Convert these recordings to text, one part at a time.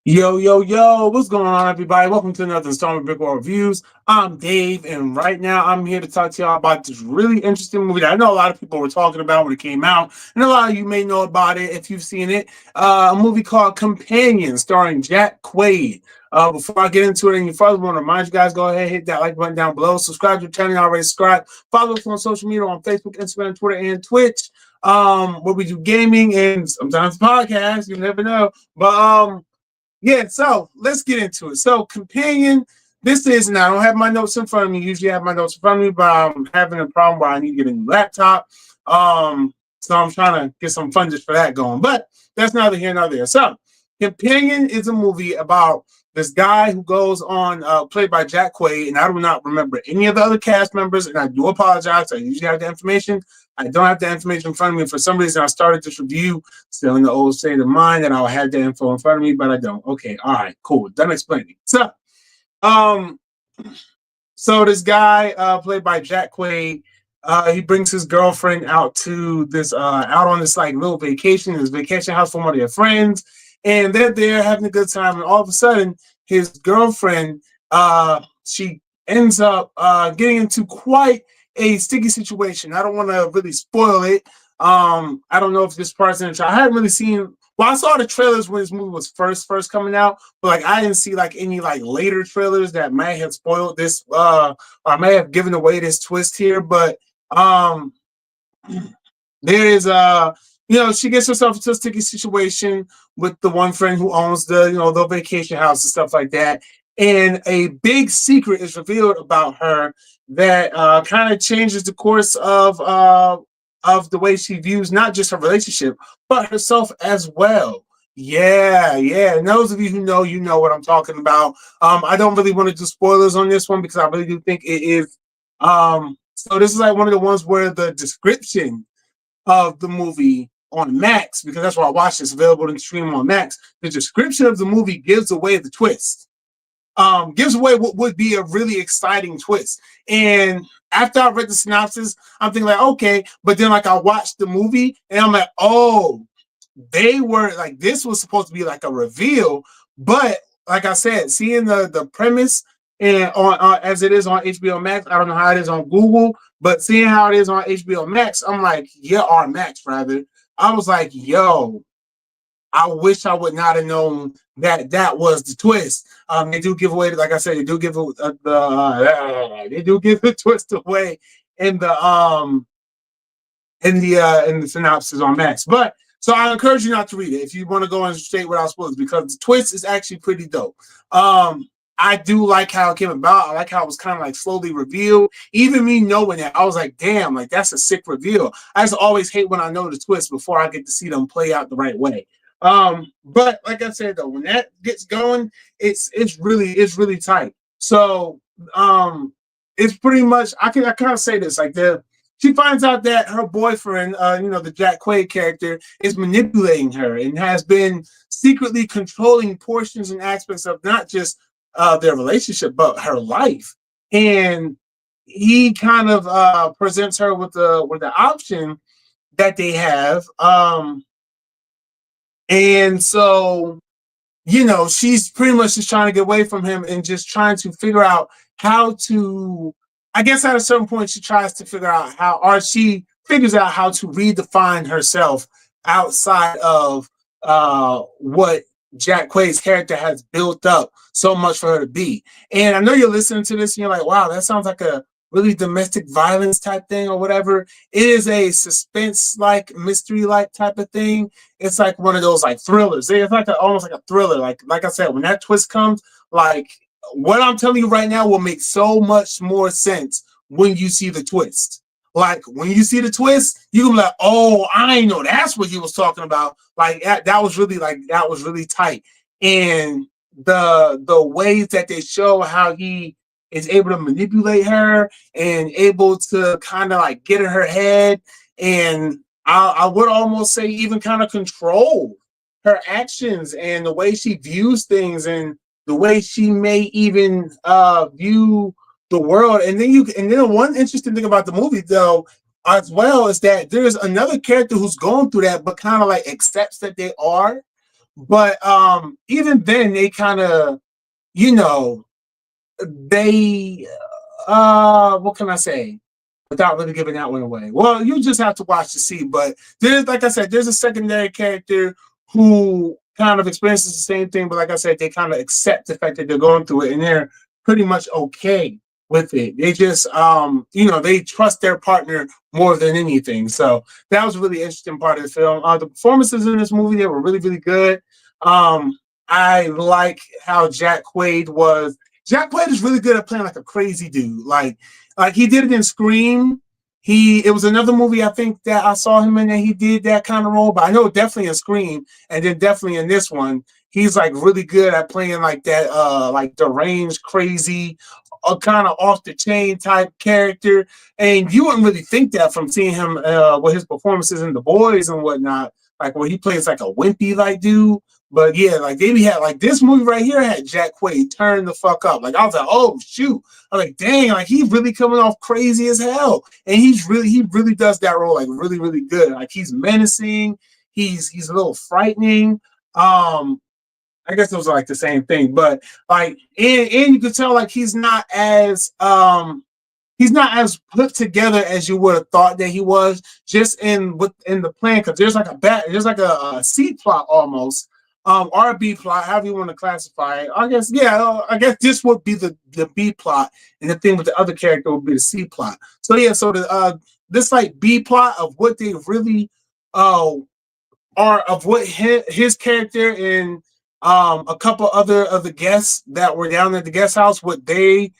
Yo, yo, yo, what's going on, everybody? Welcome to another installment of BrickWall Reviews. I'm Dave, and right now I'm here to talk to y'all about this really interesting movie that I know a lot of people were talking about when it came out, and a lot of you may know about it if you've seen it. A movie called Companion, starring Jack Quaid. Before I get into it any further, I want to remind you guys, go ahead, hit that like button down below, subscribe to the channel, already subscribe, follow us on social media on Facebook, Instagram, Twitter, and Twitch, where we do gaming and sometimes podcasts, you never know, but yeah, so let's get into it. So, Companion, this is, and I don't have my notes in front of me. Usually I have my notes in front of me, but I'm having a problem where I need to get a new laptop. So I'm trying to get some fundage for that going, but that's neither here nor there. So, Companion is a movie about this guy who goes on, played by Jack Quaid, and I do not remember any of the other cast members, and I do apologize. I usually have the information. I don't have the information in front of me. For some reason, I started this review still in the old state of mind that I'll have the info in front of me, but I don't. Okay, all right, cool. Done explaining. Um, so this guy, played by Jack Quaid, he brings his girlfriend out to this, out on this like little vacation, his vacation house from one of their friends, and they're there having a good time. And all of a sudden, his girlfriend, she ends up getting into quite a sticky situation. I don't want to really spoil it. I don't know if this part's in the trailer. I hadn't really seen. Well, I saw the trailers when this movie was first coming out, but like I didn't see like any like later trailers that may have spoiled this, or may have given away this twist here. But um, there is she gets herself into a sticky situation with the one friend who owns the vacation house and stuff like that, and a big secret is revealed about her that kind of changes the course of the way she views not just her relationship but herself as well. Yeah, yeah. And those of you who know, you know what I'm talking about. I don't really want to do spoilers on this one because I really do think it is. So this is like one of the ones where the description of the movie on Max, because that's where I watched this, available to stream on Max. The description of the movie gives away the twist. Gives away what would be a really exciting twist. And after I read the synopsis, I'm thinking like, okay, but then like I watched the movie and I'm like, oh, they were like, this was supposed to be like a reveal, but like I said, seeing the premise and on as it is on HBO Max, I don't know how it is on Google, but seeing how it is on HBO Max, I'm like, yeah, or Max rather. I was like, yo, I wish I would not have known that was the twist. They do give away, like I said, they do give they do give the twist away in the synopsis on Max. But so I encourage you not to read it if you want to go on straight without spoilers, because the twist is actually pretty dope. I do like how it came about. I like how it was kind of like slowly revealed. Even me knowing that, I was like, damn, like that's a sick reveal. I just always hate when I know the twist before I get to see them play out the right way. But like I said though, when that gets going, it's really tight. So it's pretty much I kind of say this like she finds out that her boyfriend, the Jack Quaid character, is manipulating her and has been secretly controlling portions and aspects of not just their relationship but her life. And he kind of presents her with the option that they have. And so, she's pretty much just trying to get away from him and just trying to figure out how to, I guess at a certain point, she tries to figure out she figures out how to redefine herself outside of what Jack Quaid's character has built up so much for her to be. And I know you're listening to this and you're like, wow, that sounds like a really domestic violence type thing or whatever. It is a suspense like mystery like type of thing. It's like one of those like thrillers. It's like almost like a thriller. Like I said, when that twist comes, like what I'm telling you right now will make so much more sense when you see the twist. Like when you see the twist, you can be like, oh, I know that's what he was talking about. Like that was really tight. And the ways that they show how he is able to manipulate her and able to kind of like get in her head, and I would almost say even kind of control her actions and the way she views things and the way she may even view the world. And then one interesting thing about the movie though as well is that there's another character who's going through that but kind of like accepts that they are. But even then, they kind of, you know, they what can I say without really giving that one away? Well, you just have to watch to see. But there's, like I said, there's a secondary character who kind of experiences the same thing, but like I said, they kind of accept the fact that they're going through it and they're pretty much okay with it. They just they trust their partner more than anything. So that was a really interesting part of the film. The performances in this movie, they were really, really good. I like how Jack Quaid is really good at playing like a crazy dude. Like he did it in Scream. It was another movie I think that I saw him in, and he did that kind of role. But I know definitely in Scream, and then definitely in this one, he's like really good at playing like that, like deranged, crazy, kind of off the chain type character. And you wouldn't really think that from seeing him with his performances in The Boys and whatnot, like where he plays like a wimpy like dude. But yeah, like they had like this movie right here had Jack Quaid turn the fuck up. Like I was like, oh shoot. I'm like, dang, like he's really coming off crazy as hell. And he really does that role like really, really good. Like he's menacing, he's a little frightening. I guess those are like the same thing, but like and you could tell like he's not as put together as you would have thought that he was just in the plan, because there's like a C plot almost, or a B plot, however you want to classify it. I guess yeah, I guess this would be the B plot, and the thing with the other character would be the C plot. So yeah, so the this like B plot of what they really uh are, of what his character and a couple other of the guests that were down at the guest house, what they're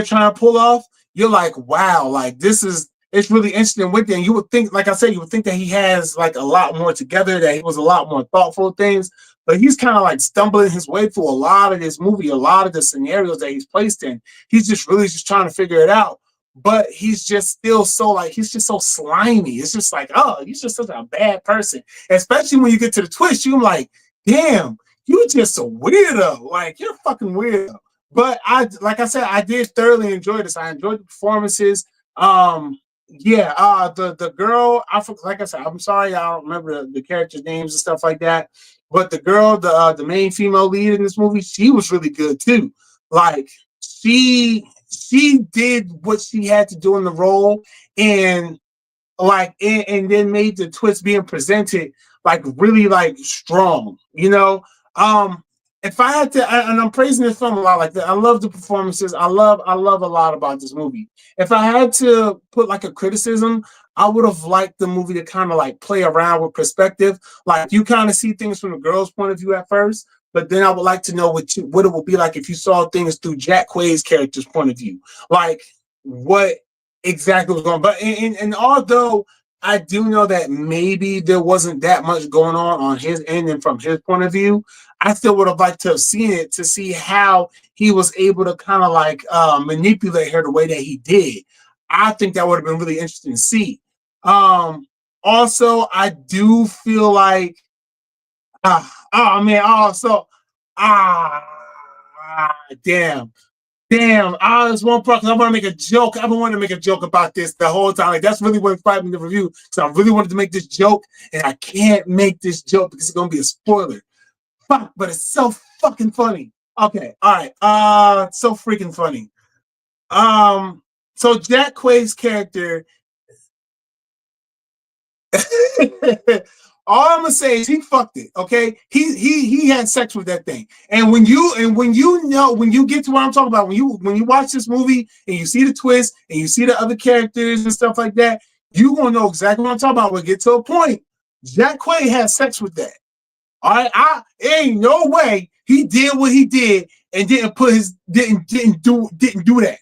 trying to pull off. You're like, wow, like it's really interesting with them. You would think, like I said, you would think that he has like a lot more together, that he was a lot more thoughtful of things, but he's kind of like stumbling his way through a lot of this movie, a lot of the scenarios that he's placed in. He's just really just trying to figure it out. But he's just still so like he's just so slimy. It's just like, oh, he's just such a bad person. Especially when you get to the twist, you're like, damn, you just a weirdo. Like you're a fucking weirdo. But like I said, I did thoroughly enjoy this. I enjoyed the performances. Yeah, the girl, like I said, I'm sorry, I don't remember the characters' names and stuff like that. But the girl, the main female lead in this movie, she was really good too. Like she did what she had to do in the role, and and then made the twist being presented like really like strong, if I had to, and I'm praising this film a lot, like that, I love the performances. I love a lot about this movie. If I had to put like a criticism, I would have liked the movie to kind of like play around with perspective. Like you kind of see things from the girl's point of view at first, but then I would like to know what it would be like if you saw things through Jack Quaid's character's point of view. Like what exactly was going on. But and although I do know that maybe there wasn't that much going on his end and from his point of view, I still would have liked to have seen it to see how he was able to kind of like manipulate her the way that he did. I think that would have been really interesting to see. Also, I do feel like, oh man, ah, damn. Damn, there's one part because I want to make a joke. I've been wanting to make a joke about this the whole time. Like that's really what inspired me to review. So I really wanted to make this joke, and I can't make this joke because it's gonna be a spoiler. Fuck, but it's so fucking funny. Okay, all right. So freaking funny. So Jack Quaid's character. All I'm gonna say is he fucked it. Okay, he had sex with that thing. And when you get to what I'm talking about, when you watch this movie and you see the twist and you see the other characters and stuff like that, you gonna know exactly what I'm talking about. We'll get to a point. Jack Quaid had sex with that. All right, ain't no way he did what he did and didn't do that.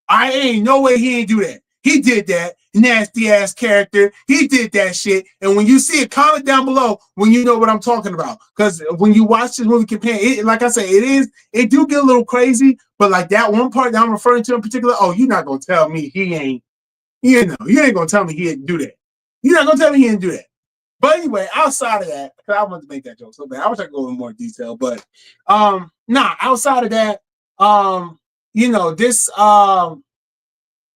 I ain't no way he didn't do that. He did that nasty ass character. He did that shit. And when you see it, comment down below when you know what I'm talking about. Because when you watch this movie, compare it, like I say, it do get a little crazy. But like that one part that I'm referring to in particular, oh, you're not gonna tell me you ain't gonna tell me he didn't do that. You're not gonna tell me he didn't do that. But anyway, outside of that, because I wanted to make that joke so bad. I wish I could go into more detail, but outside of that, this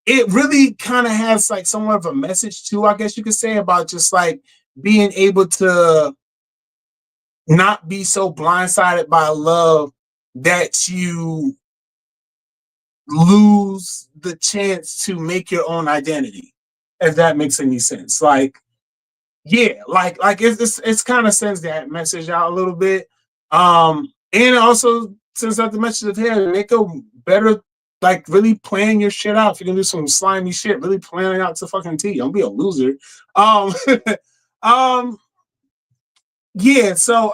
it really kind of has like somewhat of a message too, I guess you could say, about just like being able to not be so blindsided by love that you lose the chance to make your own identity, if that makes any sense. Like, yeah, like it's kind of sends that message out a little bit. And also sends out the message of, hey, make a better, like, really plan your shit out. If you're gonna do some slimy shit, really plan it out to fucking T. Don't be a loser. Um um yeah, so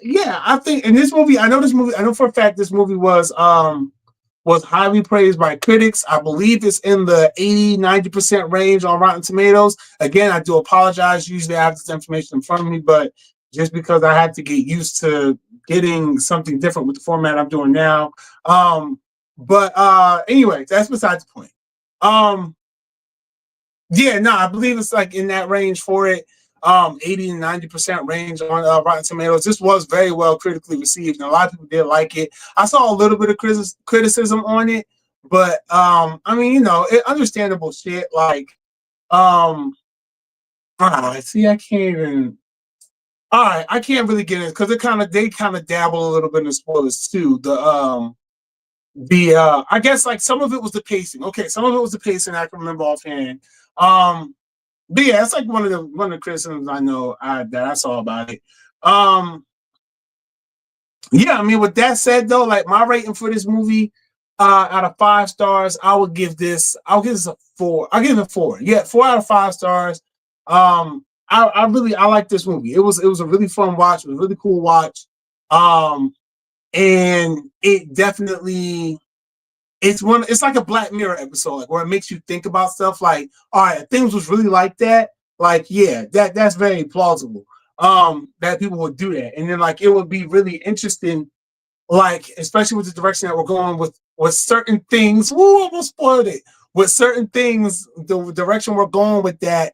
yeah, I think in this movie, I know for a fact this movie was highly praised by critics. I believe it's in the 80-90% range on Rotten Tomatoes. Again, I do apologize. Usually I have this information in front of me, but just because I had to get used to getting something different with the format I'm doing now. But anyway, that's besides the point. Yeah, no, I believe it's like in that range for it. 80 to 90% range on Rotten Tomatoes. This was very well critically received, and a lot of people did like it. I saw a little bit of criticism on it, but I mean, understandable shit. Like, see, I can't even. All right, I can't really get in because they kind of dabble a little bit in the spoilers too. I guess like some of it was the pacing. Okay, some of it was the pacing. I can remember offhand. But yeah, it's like one of the criticisms I know that I saw about it. Yeah, I mean, with that said though, like my rating for this movie, out of 5 stars, I'll give this a 4. I'll give it a 4. Yeah, 4 out of 5 stars. I like this movie. It was a really fun watch. It was a really cool watch. And it definitely it's like a Black Mirror episode, like where it makes you think about stuff like, all right, if things was really like that, like, yeah, that's very plausible. That people would do that. And then like it would be really interesting, like, especially with the direction that we're going with certain things. Woo, almost spoiled it. With certain things, the direction we're going with that,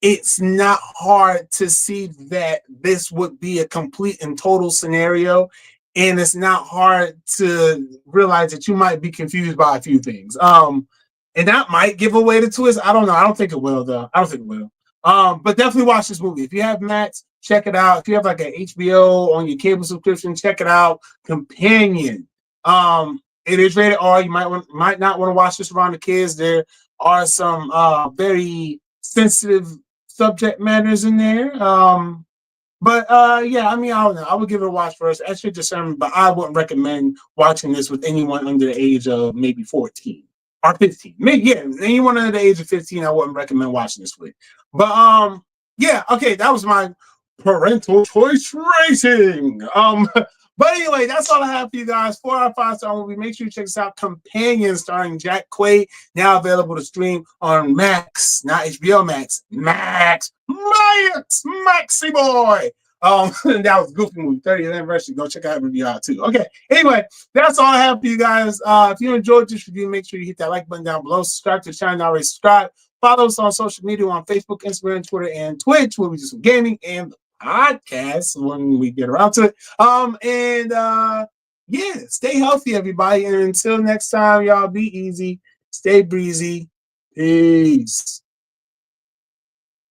it's not hard to see that this would be a complete and total scenario. And it's not hard to realize that you might be confused by a few things. And that might give away the twist. I don't know. I don't think it will, though. I don't think it will. But definitely watch this movie. If you have Max, check it out. If you have like an HBO on your cable subscription, check it out. Companion. It is rated R. You might not want to watch this around the kids. There are some very sensitive subject matters in there. But yeah, I mean, I don't know. I would give it a watch first. Extra discernment, but I wouldn't recommend watching this with anyone under the age of maybe 14 or 15. Maybe, yeah, anyone under the age of 15, I wouldn't recommend watching this with. But yeah, okay, that was my parental choice rating. But anyway, that's all I have for you guys. 4 out of 5 star movie. Make sure you check this out. Companion, starring Jack Quaid, now available to stream on Max, not HBO Max. Maxi boy. That was a goofy movie, 30th anniversary. Go check out that review out too. Okay. Anyway, that's all I have for you guys. If you enjoyed this review, make sure you hit that like button down below. Subscribe to the channel. Already subscribe. Follow us on social media on Facebook, Instagram, Twitter, and Twitch, where we do some gaming and podcast when we get around to it. Yeah, stay healthy, everybody. And until next time, y'all, be easy, stay breezy. Peace.